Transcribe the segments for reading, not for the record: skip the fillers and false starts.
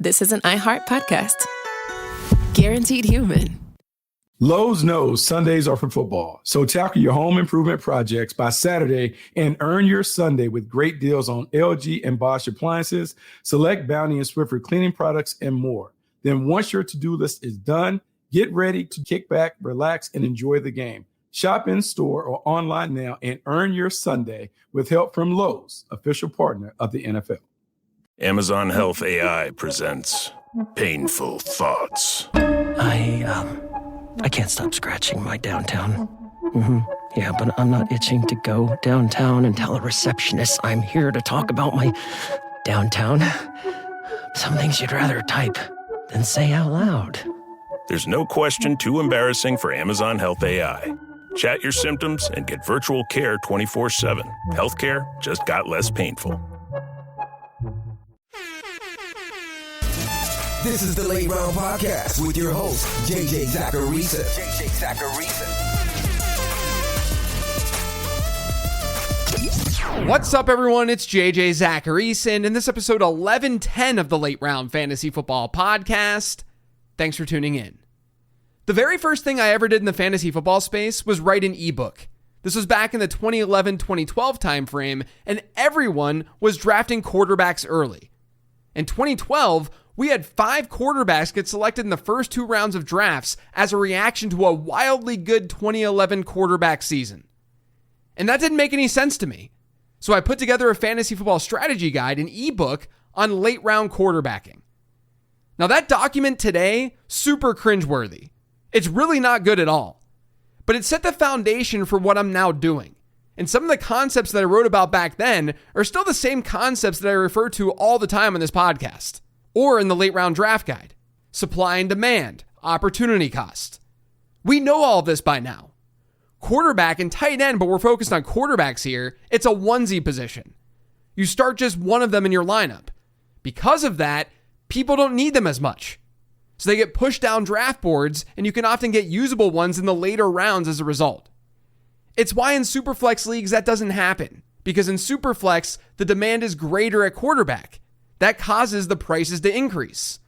this is an iHeart podcast. Guaranteed human. Lowe's knows Sundays are for football, so tackle your home improvement projects by Saturday and earn your Sunday with great deals on LG and Bosch appliances, select Bounty and Swiffer cleaning products, and more. Then once your to-do list is done, get ready to kick back, relax, and enjoy the game. Shop in store or online now and earn your Sunday with help from Lowe's, official partner of the NFL. Amazon Health AI presents Painful Thoughts. I can't stop scratching my downtown. Yeah, but I'm not itching to go downtown and tell a receptionist I'm here to talk about my downtown. Some things you'd rather type than say out loud. There's no question too embarrassing for Amazon Health AI. Chat your symptoms and get virtual care 24/7. Healthcare just got less painful. This is the Late Round Podcast with your host, JJ Zacharisa. What's up, everyone? It's JJ Zacharisa, and in this episode 1110 of the Late Round Fantasy Football Podcast, thanks for tuning in. The very first thing I ever did in the fantasy football space was write an ebook. This was back in the 2011-2012 timeframe, and everyone was drafting quarterbacks early. In 2012, we had 5 quarterbacks get selected in the first 2 rounds of drafts as a reaction to a wildly good 2011 quarterback season. And that didn't make any sense to me. So I put together a fantasy football strategy guide, an ebook on late round quarterbacking. Now that document today, super cringeworthy. It's really not good at all. But it set the foundation for what I'm now doing. And some of the concepts that I wrote about back then are still the same concepts that I refer to all the time on this podcast. Or in the late round draft guide. Supply and demand, opportunity cost. We know all of this by now. Quarterback and tight end, but we're focused on quarterbacks here, it's a onesie position. You start just one of them in your lineup. Because of that, people don't need them as much. So they get pushed down draft boards, and you can often get usable ones in the later rounds as a result. It's why in Superflex leagues that doesn't happen, because in Superflex, the demand is greater at quarterback. That causes the prices to increase.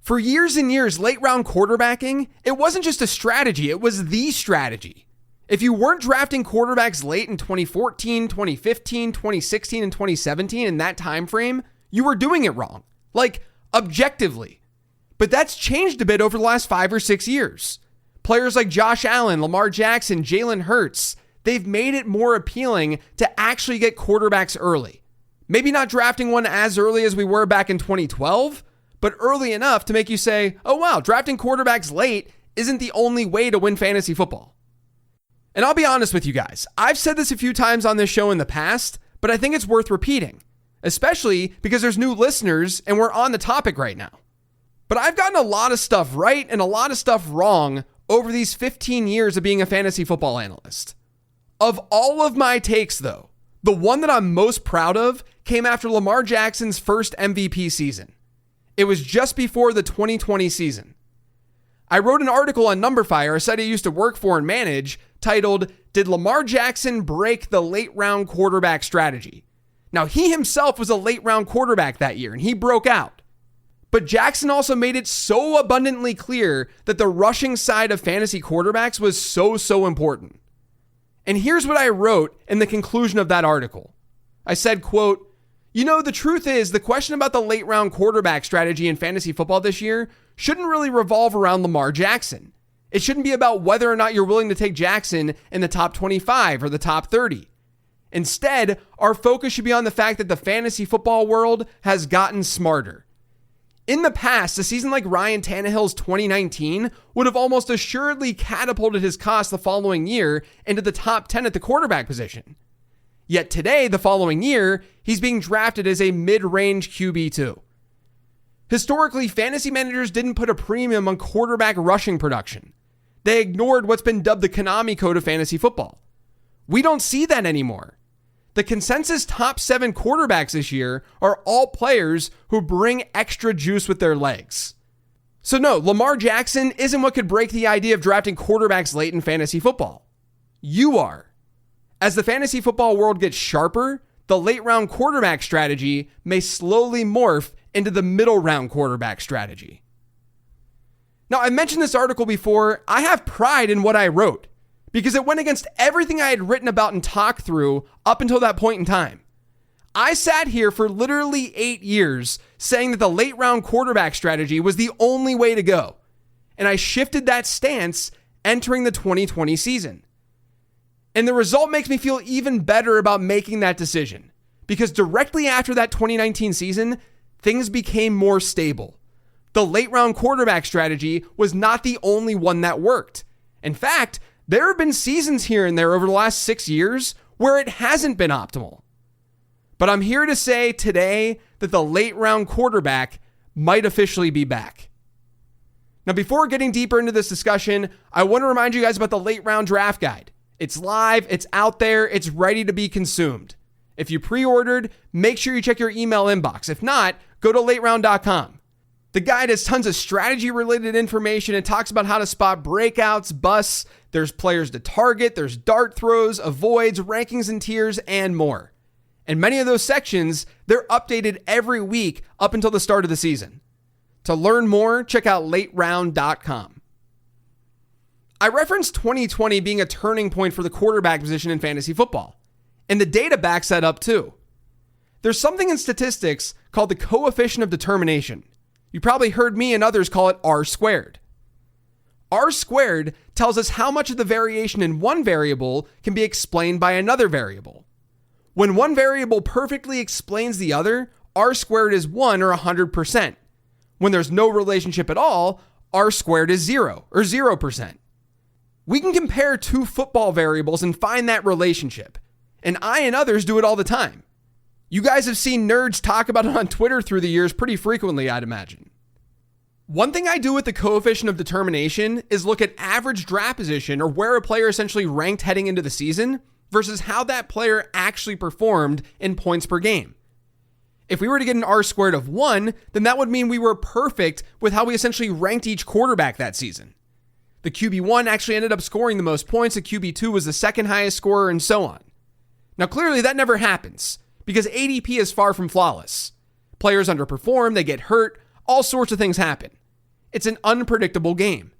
For years and years, late round quarterbacking, it wasn't just a strategy, it was the strategy. If you weren't drafting quarterbacks late in 2014, 2015, 2016, and 2017 in that time frame, you were doing it wrong. Like, objectively. But that's changed a bit over the last 5 or 6 years. Players like Josh Allen, Lamar Jackson, Jalen Hurts, they've made it more appealing to actually get quarterbacks early. Maybe not drafting one as early as we were back in 2012, but early enough to make you say, oh wow, drafting quarterbacks late isn't the only way to win fantasy football. And I'll be honest with you guys, I've said this a few times on this show in the past, but I think it's worth repeating, especially because there's new listeners and we're on the topic right now. But I've gotten a lot of stuff right and a lot of stuff wrong over these 15 years of being a fantasy football analyst. Of all of my takes though, the one that I'm most proud of came after Lamar Jackson's first MVP season. It was just before the 2020 season. I wrote an article on Numberfire, a site I used to work for and manage, titled, "Did Lamar Jackson Break the Late Round Quarterback Strategy?" Now, he himself was a late round quarterback that year, and he broke out. But Jackson also made it so abundantly clear that the rushing side of fantasy quarterbacks was so important. And here's what I wrote in the conclusion of that article. I said, quote, the truth is the question about the late round quarterback strategy in fantasy football this year shouldn't really revolve around Lamar Jackson. It shouldn't be about whether or not you're willing to take Jackson in the top 25 or the top 30. Instead, our focus should be on the fact that the fantasy football world has gotten smarter. In the past, a season like Ryan Tannehill's 2019 would have almost assuredly catapulted his cost the following year into the top 10 at the quarterback position. Yet today, the following year, he's being drafted as a mid-range QB2. Historically, fantasy managers didn't put a premium on quarterback rushing production. They ignored what's been dubbed the Konami code of fantasy football. We don't see that anymore. The consensus top 7 quarterbacks this year are all players who bring extra juice with their legs. So no, Lamar Jackson isn't what could break the idea of drafting quarterbacks late in fantasy football. You are. As the fantasy football world gets sharper, the late round quarterback strategy may slowly morph into the middle round quarterback strategy. Now, I mentioned this article before. I have pride in what I wrote because it went against everything I had written about and talked through up until that point in time. I sat here for literally 8 years saying that the late round quarterback strategy was the only way to go. And I shifted that stance entering the 2020 season. And the result makes me feel even better about making that decision because directly after that 2019 season, things became more stable. The late round quarterback strategy was not the only one that worked. In fact, there have been seasons here and there over the last 6 years where it hasn't been optimal. But I'm here to say today that the late round quarterback might officially be back. Now, before getting deeper into this discussion, I want to remind you guys about the late round draft guide. It's live, it's out there, it's ready to be consumed. If you pre-ordered, make sure you check your email inbox. If not, go to lateround.com. The guide has tons of strategy-related information. It talks about how to spot breakouts, busts. There's players to target. There's dart throws, avoids, rankings and tiers, and more. And many of those sections, they're updated every week up until the start of the season. To learn more, check out lateround.com. I referenced 2020 being a turning point for the quarterback position in fantasy football. And the data backs that up too. There's something in statistics called the coefficient of determination. You probably heard me and others call it R squared. R squared tells us how much of the variation in one variable can be explained by another variable. When one variable perfectly explains the other, R squared is 1 or 100%. When there's no relationship at all, R squared is 0 or 0%. We can compare two football variables and find that relationship. And I and others do it all the time. You guys have seen nerds talk about it on Twitter through the years pretty frequently, I'd imagine. One thing I do with the coefficient of determination is look at average draft position or where a player essentially ranked heading into the season versus how that player actually performed in points per game. If we were to get an R squared of 1, then that would mean we were perfect with how we essentially ranked each quarterback that season. The QB1 actually ended up scoring the most points, the QB2 was the second highest scorer, and so on. Now clearly that never happens, because ADP is far from flawless. Players underperform, they get hurt, all sorts of things happen. It's an unpredictable game.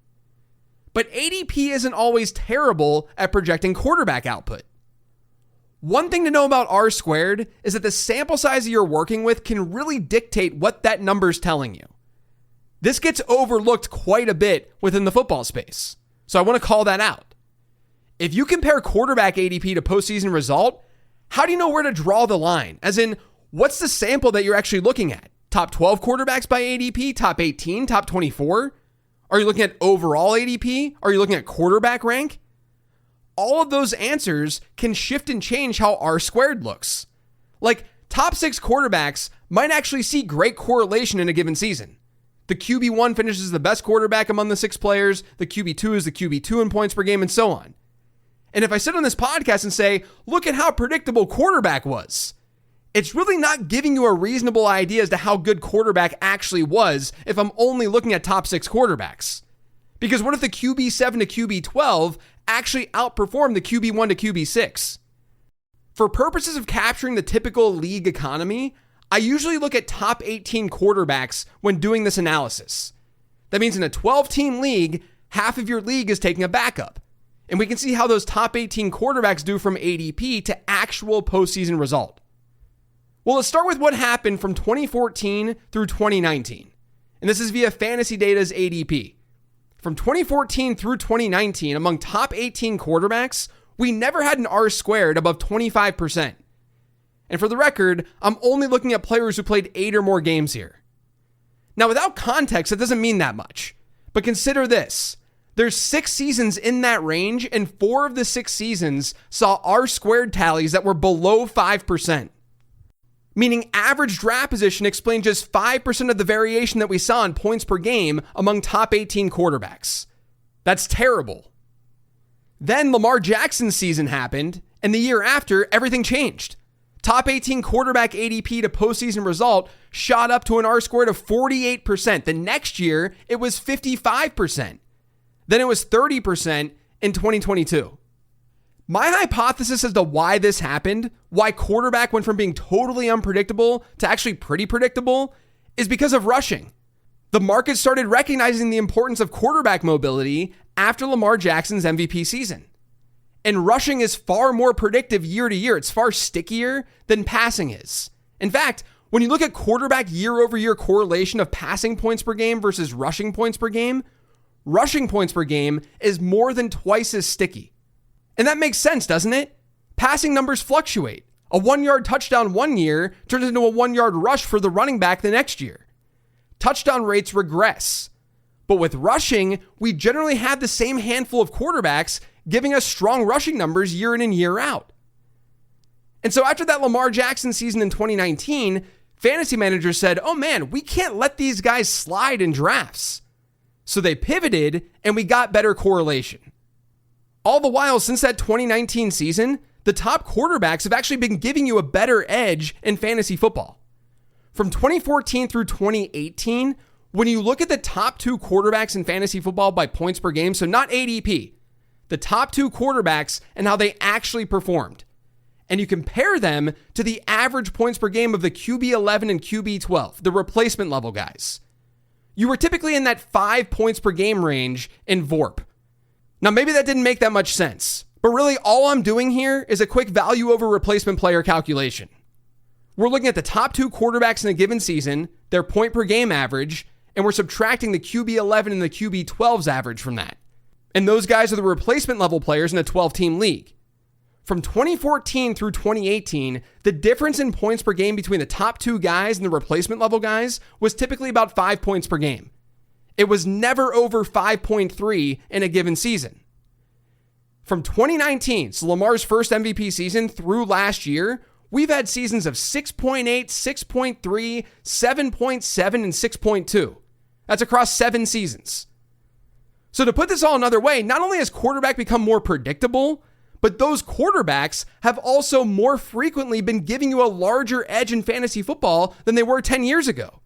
But ADP isn't always terrible at projecting quarterback output. One thing to know about R squared is that the sample size you're working with can really dictate what that number's telling you. This gets overlooked quite a bit within the football space, so I want to call that out. If you compare quarterback ADP to postseason result, how do you know where to draw the line? As in, what's the sample that you're actually looking at? Top 12 quarterbacks by ADP? Top 18? Top 24? Are you looking at overall ADP? Are you looking at quarterback rank? All of those answers can shift and change how R squared looks. Like, top 6 quarterbacks might actually see great correlation in a given season. The QB1 finishes the best quarterback among the 6 players. The QB2 is the QB2 in points per game, and so on. And if I sit on this podcast and say, look at how predictable quarterback was, it's really not giving you a reasonable idea as to how good quarterback actually was if I'm only looking at top 6 quarterbacks. Because what if the QB7 to QB12 actually outperformed the QB1 to QB6? For purposes of capturing the typical league economy, I usually look at top 18 quarterbacks when doing this analysis. That means in a 12-team league, half of your league is taking a backup. And we can see how those top 18 quarterbacks do from ADP to actual postseason result. Well, let's start with what happened from 2014 through 2019. And this is via Fantasy Data's ADP. From 2014 through 2019, among top 18 quarterbacks, we never had an R squared above 25%. And for the record, I'm only looking at players who played 8 or more games here. Now, without context, that doesn't mean that much. But consider this. There's 6 seasons in that range, and 4 of the 6 seasons saw R squared tallies that were below 5%. Meaning average draft position explained just 5% of the variation that we saw in points per game among top 18 quarterbacks. That's terrible. Then Lamar Jackson's season happened, and the year after, everything changed. Top 18 quarterback ADP to postseason result shot up to an R squared of 48%. The next year, it was 55%. Then it was 30% in 2022. My hypothesis as to why this happened, why quarterback went from being totally unpredictable to actually pretty predictable, is because of rushing. The market started recognizing the importance of quarterback mobility after Lamar Jackson's MVP season. And rushing is far more predictive year to year. It's far stickier than passing is. In fact, when you look at quarterback year-over-year correlation of passing points per game versus rushing points per game, rushing points per game is more than twice as sticky. And that makes sense, doesn't it? Passing numbers fluctuate. A 1-yard touchdown one year turns into a 1-yard rush for the running back the next year. Touchdown rates regress. But with rushing, we generally have the same handful of quarterbacks giving us strong rushing numbers year in and year out. And so after that Lamar Jackson season in 2019, fantasy managers said, oh man, we can't let these guys slide in drafts. So they pivoted and we got better correlation. All the while, since that 2019 season, the top quarterbacks have actually been giving you a better edge in fantasy football. From 2014 through 2018, when you look at the top 2 quarterbacks in fantasy football by points per game, so not ADP, the top 2 quarterbacks and how they actually performed, and you compare them to the average points per game of the QB 11 and QB 12, the replacement level guys, you were typically in that 5 points per game range in VORP. Now, maybe that didn't make that much sense, but really all I'm doing here is a quick value over replacement player calculation. We're looking at the top 2 quarterbacks in a given season, their point per game average, and we're subtracting the QB 11 and the QB 12's average from that. And those guys are the replacement level players in a 12-team league. From 2014 through 2018, the difference in points per game between the top 2 guys and the replacement level guys was typically about 5 points per game. It was never over 5.3 in a given season. From 2019, so Lamar's first MVP season through last year, we've had seasons of 6.8, 6.3, 7.7, and 6.2. That's across 7 seasons. So to put this all another way, not only has quarterback become more predictable, but those quarterbacks have also more frequently been giving you a larger edge in fantasy football than they were 10 years ago.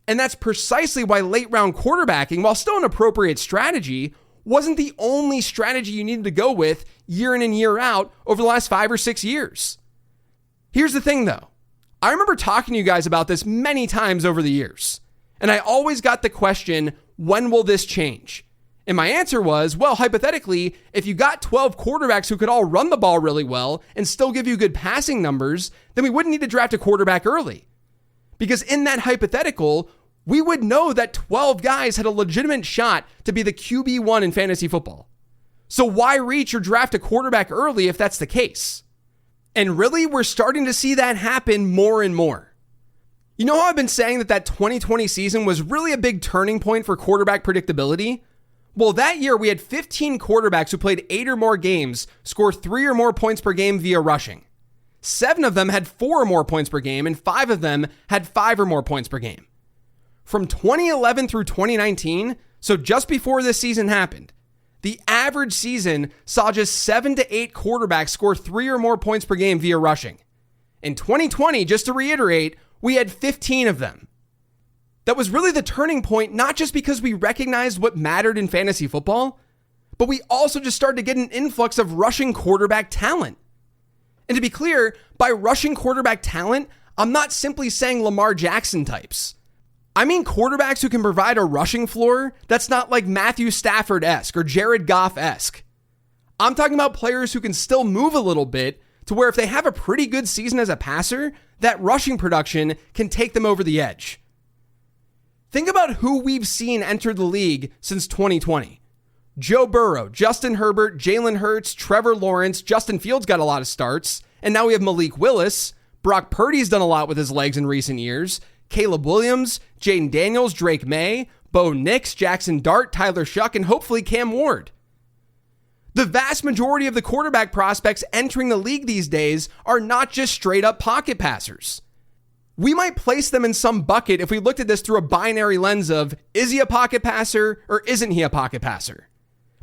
And that's precisely why late round quarterbacking, while still an appropriate strategy, wasn't the only strategy you needed to go with year in and year out over the last 5 or 6 years. Here's the thing though. I remember talking to you guys about this many times over the years. And I always got the question, when will this change? And my answer was, well, hypothetically, if you got 12 quarterbacks who could all run the ball really well and still give you good passing numbers, then we wouldn't need to draft a quarterback early. Because in that hypothetical, we would know that 12 guys had a legitimate shot to be the QB1 in fantasy football. So why reach or draft a quarterback early if that's the case? And really, we're starting to see that happen more and more. You know how I've been saying that 2020 season was really a big turning point for quarterback predictability? Well, that year we had 15 quarterbacks who played 8 or more games score 3 or more points per game via rushing. 7 of them had 4 or more points per game, and 5 of them had 5 or more points per game. From 2011 through 2019, so just before this season happened, the average season saw just 7 to 8 quarterbacks score 3 or more points per game via rushing. In 2020, just to reiterate, we had 15 of them. That was really the turning point, not just because we recognized what mattered in fantasy football, but we also just started to get an influx of rushing quarterback talent. And to be clear, by rushing quarterback talent, I'm not simply saying Lamar Jackson types. I mean quarterbacks who can provide a rushing floor that's not like Matthew Stafford-esque or Jared Goff-esque. I'm talking about players who can still move a little bit to where if they have a pretty good season as a passer, that rushing production can take them over the edge. Think about who we've seen enter the league since 2020. Joe Burrow, Justin Herbert, Jalen Hurts, Trevor Lawrence, Justin Fields got a lot of starts, and now we have Malik Willis. Brock Purdy's done a lot with his legs in recent years. Caleb Williams, Jaden Daniels, Drake May, Bo Nix, Jackson Dart, Tyler Shuck, and hopefully Cam Ward. The vast majority of the quarterback prospects entering the league these days are not just straight up pocket passers. We might place them in some bucket if we looked at this through a binary lens of, is he a pocket passer or isn't he a pocket passer?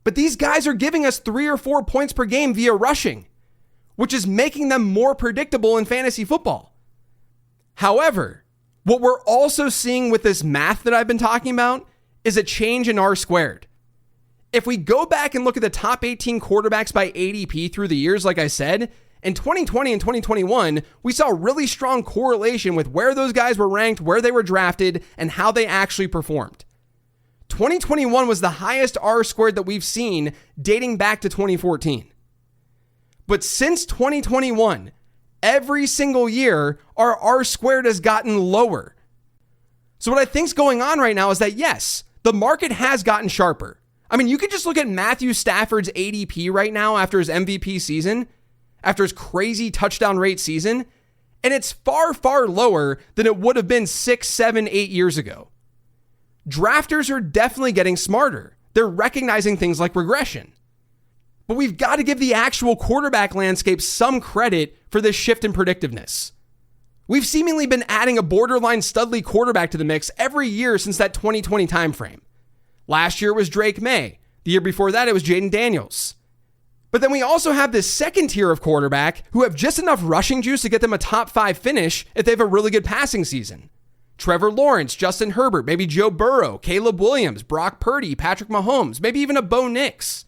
But these guys are giving us 3 or 4 points per game via rushing, which is making them more predictable in fantasy football. However, what we're also seeing with this math that I've been talking about is a change in R squared. If we go back and look at the top 18 quarterbacks by ADP through the years, like I said, In 2020 and 2021, we saw a really strong correlation with where those guys were ranked, where they were drafted, and how they actually performed. 2021 was the highest R-squared that we've seen dating back to 2014. But since 2021, every single year, our R-squared has gotten lower. So what I think's going on right now is that, yes, the market has gotten sharper. I mean, you could just look at Matthew Stafford's ADP right now after his MVP season, after his crazy touchdown rate season, and it's far, far lower than it would have been 6, 7, 8 years ago. Drafters are definitely getting smarter. They're recognizing things like regression. But we've got to give the actual quarterback landscape some credit for this shift in predictiveness. We've seemingly been adding a borderline studly quarterback to the mix every year since that 2020 timeframe. Last year it was Drake May. The year before that it was Jaden Daniels. But then we also have this second tier of quarterback who have just enough rushing juice to get them a top 5 finish if they have a really good passing season. Trevor Lawrence, Justin Herbert, maybe Joe Burrow, Caleb Williams, Brock Purdy, Patrick Mahomes, maybe even a Bo Nix.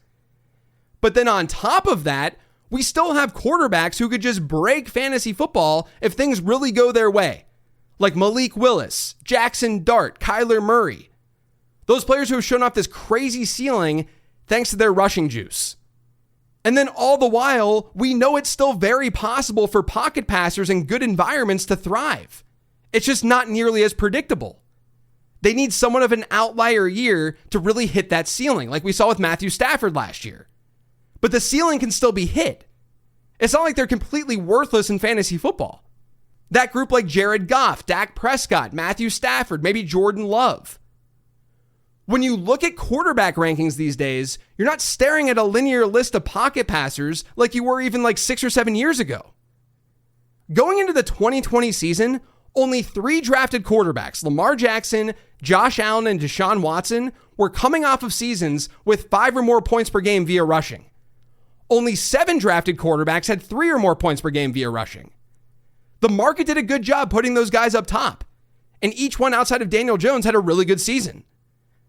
But then on top of that, we still have quarterbacks who could just break fantasy football if things really go their way. Like Malik Willis, Jackson Dart, Kyler Murray. Those players who have shown off this crazy ceiling thanks to their rushing juice. And then all the while, we know it's still very possible for pocket passers in good environments to thrive. It's just not nearly as predictable. They need somewhat of an outlier year to really hit that ceiling, like we saw with Matthew Stafford last year. But the ceiling can still be hit. It's not like they're completely worthless in fantasy football. That group like Jared Goff, Dak Prescott, Matthew Stafford, maybe Jordan Love. When you look at quarterback rankings these days, you're not staring at a linear list of pocket passers like you were even like 6 or 7 years ago. Going into the 2020 season, only 3 drafted quarterbacks, Lamar Jackson, Josh Allen, and Deshaun Watson, were coming off of seasons with 5 or more points per game via rushing. Only 7 drafted quarterbacks had 3 or more points per game via rushing. The market did a good job putting those guys up top, and each one outside of Daniel Jones had a really good season.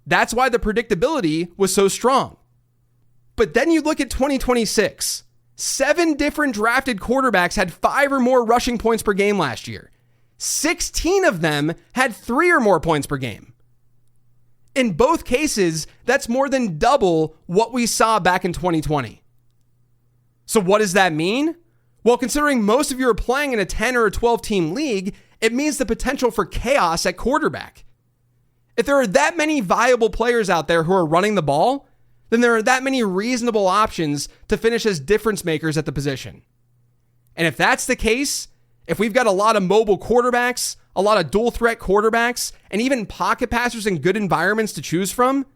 That's why the predictability was so strong. But then you look at 2026. 7 different drafted quarterbacks had 5 or more rushing points per game last year. 16 of them had 3 or more points per game. In both cases, that's more than double what we saw back in 2020. So what does that mean? Well, considering most of you are playing in a 10 or a 12 team league, it means the potential for chaos at quarterback. If there are that many viable players out there who are running the ball, then there are that many reasonable options to finish as difference makers at the position. And if that's the case, if we've got a lot of mobile quarterbacks, a lot of dual threat quarterbacks, and even pocket passers in good environments to choose from,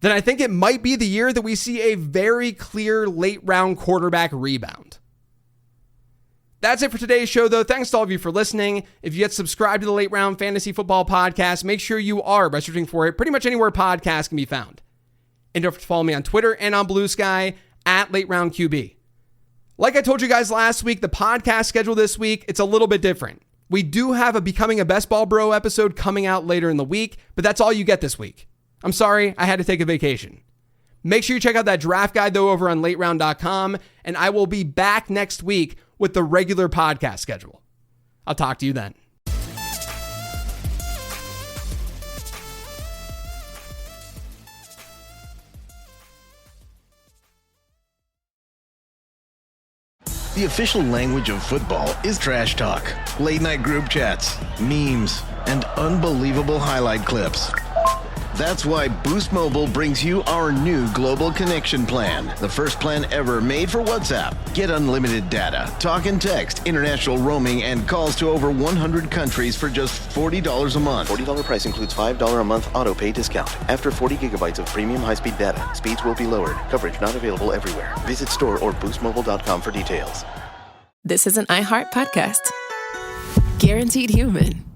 then I think it might be the year that we see a very clear late round quarterback rebound. That's it for today's show, though. Thanks to all of you for listening. If you get subscribed to the Late Round Fantasy Football Podcast, make sure you are by searching for it pretty much anywhere podcasts can be found. And don't forget to follow me on Twitter and on Blue Sky at Late Round QB. Like I told you guys last week, the podcast schedule this week, it's a little bit different. We do have a Becoming a Best Ball Bro episode coming out later in the week, but that's all you get this week. I'm sorry, I had to take a vacation. Make sure you check out that draft guide, though, over on lateround.com, and I will be back next week with the regular podcast schedule. I'll talk to you then. The official language of football is trash talk, late night group chats, memes, and unbelievable highlight clips. That's why Boost Mobile brings you our new global connection plan. The first plan ever made for WhatsApp. Get unlimited data, talk and text, international roaming, and calls to over 100 countries for just $40 a month. $40 price includes $5 a month auto pay discount. After 40 gigabytes of premium high-speed data, speeds will be lowered. Coverage not available everywhere. Visit store or boostmobile.com for details. This is an iHeart podcast. Guaranteed human.